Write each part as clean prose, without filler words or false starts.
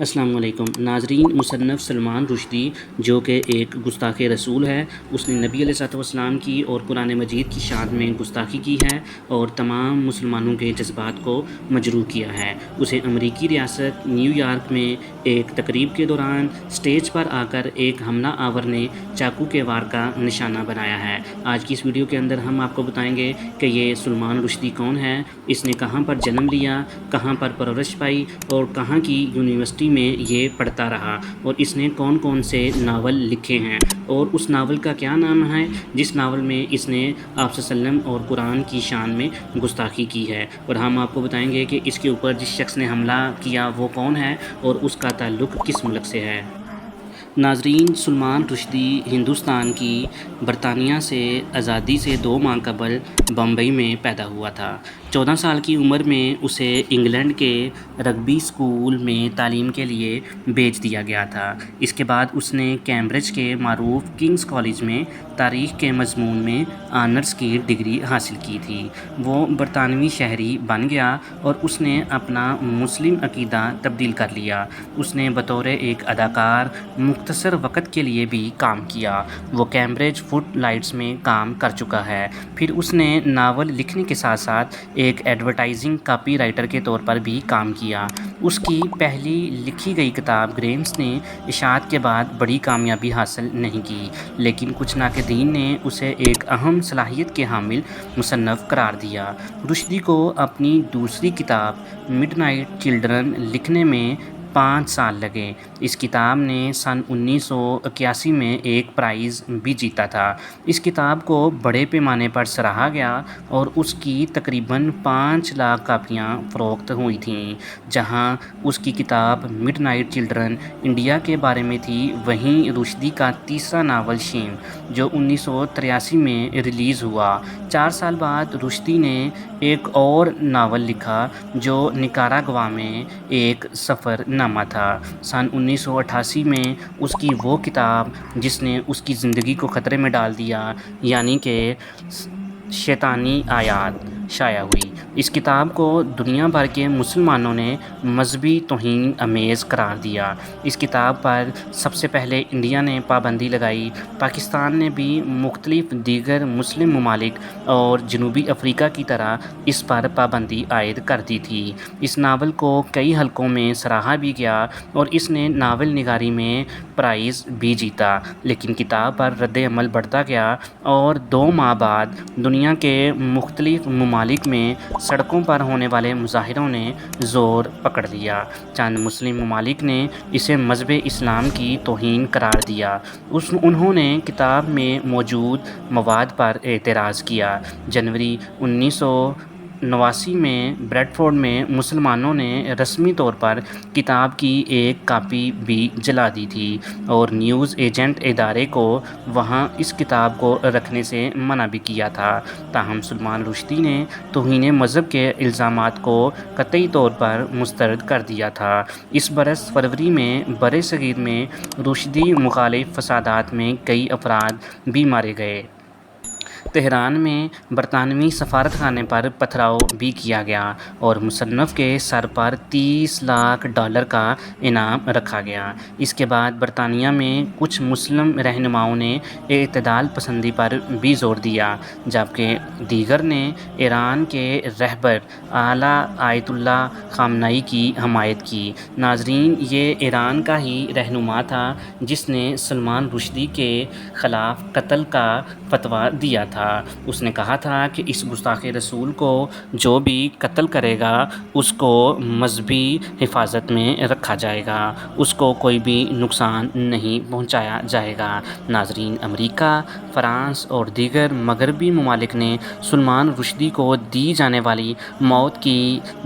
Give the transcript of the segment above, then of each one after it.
السلام علیکم ناظرین، مصنف سلمان رشدی جو کہ ایک گستاخ رسول ہے، اس نے نبی علیہ السلام کی اور قرآن مجید کی شان میں گستاخی کی ہے اور تمام مسلمانوں کے جذبات کو مجروح کیا ہے۔ اسے امریکی ریاست نیو یارک میں ایک تقریب کے دوران سٹیج پر آ کر ایک حملہ آور نے چاقو کے وار کا نشانہ بنایا ہے۔ آج کی اس ویڈیو کے اندر ہم آپ کو بتائیں گے کہ یہ سلمان رشدی کون ہے، اس نے کہاں پر جنم لیا، کہاں پر پرورش پائی اور کہاں کی یونیورسٹی میں یہ پڑھتا رہا، اور اس نے کون کون سے ناول لکھے ہیں اور اس ناول کا کیا نام ہے جس ناول میں اس نے آپ صلی اللہ علیہ وسلم اور قرآن کی شان میں گستاخی کی ہے۔ اور ہم آپ کو بتائیں گے کہ اس کے اوپر جس شخص نے حملہ کیا وہ کون ہے اور اس کا تعلق کس ملک سے ہے۔ ناظرین، سلمان رشدی ہندوستان کی برطانیہ سے آزادی سے 2 ماہ قبل بمبئی میں پیدا ہوا تھا۔ 14 سال کی عمر میں اسے انگلینڈ کے رگبی اسکول میں تعلیم کے لیے بھیج دیا گیا تھا۔ اس کے بعد اس نے کیمبرج کے معروف کنگز کالج میں تاریخ کے مضمون میں آنرز کی ڈگری حاصل کی تھی۔ وہ برطانوی شہری بن گیا اور اس نے اپنا مسلم عقیدہ تبدیل کر لیا۔ اس نے بطور ایک اداکار مختصر وقت کے لیے بھی کام کیا۔ وہ کیمبرج فٹ لائٹس میں کام کر چکا ہے۔ پھر اس نے ناول لکھنے کے ساتھ ساتھ ایک ایڈورٹائزنگ کاپی رائٹر کے طور پر بھی کام کیا۔ اس کی پہلی لکھی گئی کتاب گریمز نے اشاعت کے بعد بڑی کامیابی حاصل نہیں کی، لیکن کچھ ناقدین نے اسے ایک اہم صلاحیت کے حامل مصنف قرار دیا۔ رشدی کو اپنی دوسری کتاب مڈ نائٹ چلڈرن لکھنے میں 5 سال لگے۔ اس کتاب نے سن 1981 میں ایک پرائز بھی جیتا تھا۔ اس کتاب کو بڑے پیمانے پر سراہا گیا اور اس کی تقریباً 5 لاکھ کاپیاں فروخت ہوئی تھیں۔ جہاں اس کی کتاب مڈ نائٹ چلڈرن انڈیا کے بارے میں تھی، وہیں رشدی کا تیسرا ناول شیم، جو 1983 میں ریلیز ہوا۔ 4 سال بعد رشدی نے ایک اور ناول لکھا جو نکاراگوا میں ایک سفر نامہ تھا۔ سن 1988 میں اس کی وہ کتاب جس نے اس کی زندگی کو خطرے میں ڈال دیا، یعنی کہ شیطانی آیات، شائع ہوئی۔ اس کتاب کو دنیا بھر کے مسلمانوں نے مذہبی توہین آمیز قرار دیا۔ اس کتاب پر سب سے پہلے انڈیا نے پابندی لگائی۔ پاکستان نے بھی مختلف دیگر مسلم ممالک اور جنوبی افریقہ کی طرح اس پر پابندی عائد کر دی تھی۔ اس ناول کو کئی حلقوں میں سراہا بھی گیا اور اس نے ناول نگاری میں پرائز بھی جیتا، لیکن کتاب پر رد عمل بڑھتا گیا اور 2 ماہ بعد دنیا کے مختلف ممالک میں سڑکوں پر ہونے والے مظاہروں نے زور پکڑ لیا۔ چند مسلم ممالک نے اسے مذہب اسلام کی توہین قرار دیا۔ انہوں نے کتاب میں موجود مواد پر اعتراض کیا۔ جنوری 1989 میں بریڈ فورڈ میں مسلمانوں نے رسمی طور پر کتاب کی ایک کاپی بھی جلا دی تھی اور نیوز ایجنٹ ادارے کو وہاں اس کتاب کو رکھنے سے منع بھی کیا تھا۔ تاہم سلمان رشدی نے توہین مذہب کے الزامات کو قطعی طور پر مسترد کر دیا تھا۔ اس برس فروری میں برصغیر میں رشدی مخالف فسادات میں کئی افراد بھی مارے گئے۔ تہران میں برطانوی سفارت خانے پر پتھراؤ بھی کیا گیا اور مصنف کے سر پر $30 لاکھ کا انعام رکھا گیا۔ اس کے بعد برطانیہ میں کچھ مسلم رہنماؤں نے اعتدال پسندی پر بھی زور دیا، جبکہ دیگر نے ایران کے رہبر اعلیٰ آیت اللہ خامنئی کی حمایت کی۔ ناظرین، یہ ایران کا ہی رہنما تھا جس نے سلمان رشدی کے خلاف قتل کا فتویٰ دیا تھا۔ اس نے کہا تھا کہ اس گستاخ رسول کو جو بھی قتل کرے گا اس کو مذہبی حفاظت میں رکھا جائے گا، اس کو کوئی بھی نقصان نہیں پہنچایا جائے گا۔ ناظرین، امریکہ، فرانس اور دیگر مغربی ممالک نے سلمان رشدی کو دی جانے والی موت کی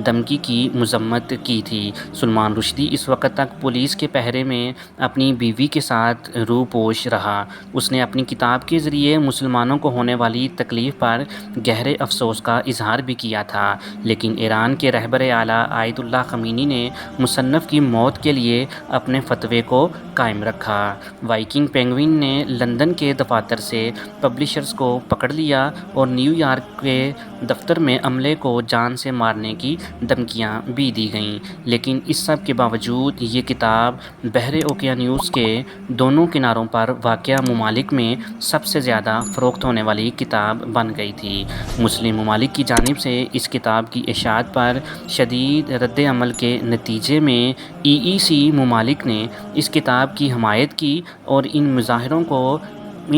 دھمکی کی مذمت کی تھی۔ سلمان رشدی اس وقت تک پولیس کے پہرے میں اپنی بیوی کے ساتھ روپوش رہا۔ اس نے اپنی کتاب کے ذریعے مسلمانوں کو ہونے والی تکلیف پر گہرے افسوس کا اظہار بھی کیا تھا، لیکن ایران کے رہبر اعلیٰ آیت اللہ خامنئی نے مصنف کی موت کے لیے اپنے فتوے کو قائم رکھا۔ وائکنگ پینگوئن نے لندن کے دفاتر سے پبلشرز کو پکڑ لیا اور نیو یارک کے دفتر میں عملے کو جان سے مارنے کی دھمکیاں بھی دی گئیں، لیکن اس سب کے باوجود یہ کتاب بحر اوقیانوس کے دونوں کناروں پر واقع ممالک میں سب سے زیادہ فروخت ہونے والی کتاب بن گئی تھی۔ مسلم ممالک کی جانب سے اس کتاب کی اشاعت پر شدید رد عمل کے نتیجے میں EEC ممالک نے اس کتاب کی حمایت کی اور ان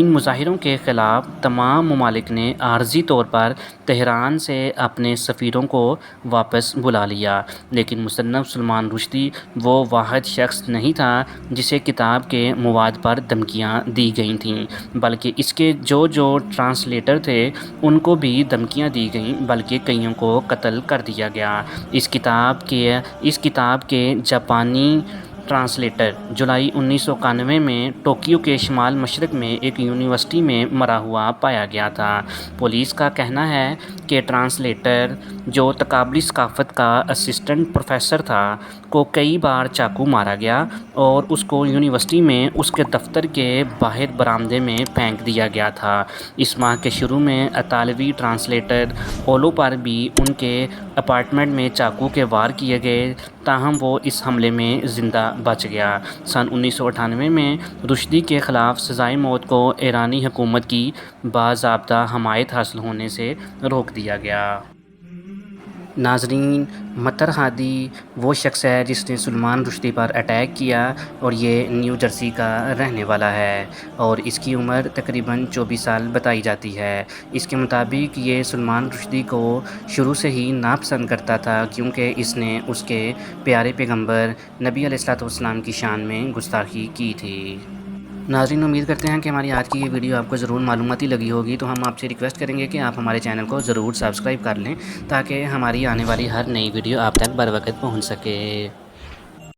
مظاہروں کے خلاف تمام ممالک نے عارضی طور پر تہران سے اپنے سفیروں کو واپس بلا لیا، لیکن مصنف سلمان رشدی وہ واحد شخص نہیں تھا جسے کتاب کے مواد پر دھمکیاں دی گئی تھیں، بلکہ اس کے جو ٹرانسلیٹر تھے ان کو بھی دھمکیاں دی گئیں، بلکہ کئیوں کو قتل کر دیا گیا۔ اس کتاب کے جاپانی ٹرانسلیٹر جولائی 1991 میں ٹوکیو کے شمال مشرق میں ایک یونیورسٹی میں مرا ہوا پایا گیا تھا۔ پولیس کا کہنا ہے کہ ٹرانسلیٹر، جو تقابلی ثقافت کا اسسٹنٹ پروفیسر تھا، کو کئی بار چاقو مارا گیا اور اس کو یونیورسٹی میں اس کے دفتر کے باہر برآمدے میں پھینک دیا گیا تھا۔ اس ماہ کے شروع میں اطالوی ٹرانسلیٹر اولو پر بھی ان کے اپارٹمنٹ میں چاقو کے وار کیے گئے، تاہم وہ اس حملے میں زندہ بچ گیا۔ سن 1998 میں رشدی کے خلاف سزائے موت کو ایرانی حکومت کی باضابطہ حمایت حاصل ہونے سے روک دیا گیا۔ ناظرین، مطر ہادی وہ شخص ہے جس نے سلمان رشدی پر اٹیک کیا اور یہ نیو جرسی کا رہنے والا ہے اور اس کی عمر تقریباً 24 سال بتائی جاتی ہے۔ اس کے مطابق یہ سلمان رشدی کو شروع سے ہی ناپسند کرتا تھا کیونکہ اس نے اس کے پیارے پیغمبر نبی علیہ السلام کی شان میں گستاخی کی تھی۔ ناظرین، امید کرتے ہیں کہ ہماری آج کی یہ ویڈیو آپ کو ضرور معلوماتی لگی ہوگی، تو ہم آپ سے ریکویسٹ کریں گے کہ آپ ہمارے چینل کو ضرور سبسکرائب کر لیں تاکہ ہماری آنے والی ہر نئی ویڈیو آپ تک بر وقت پہنچ سکے۔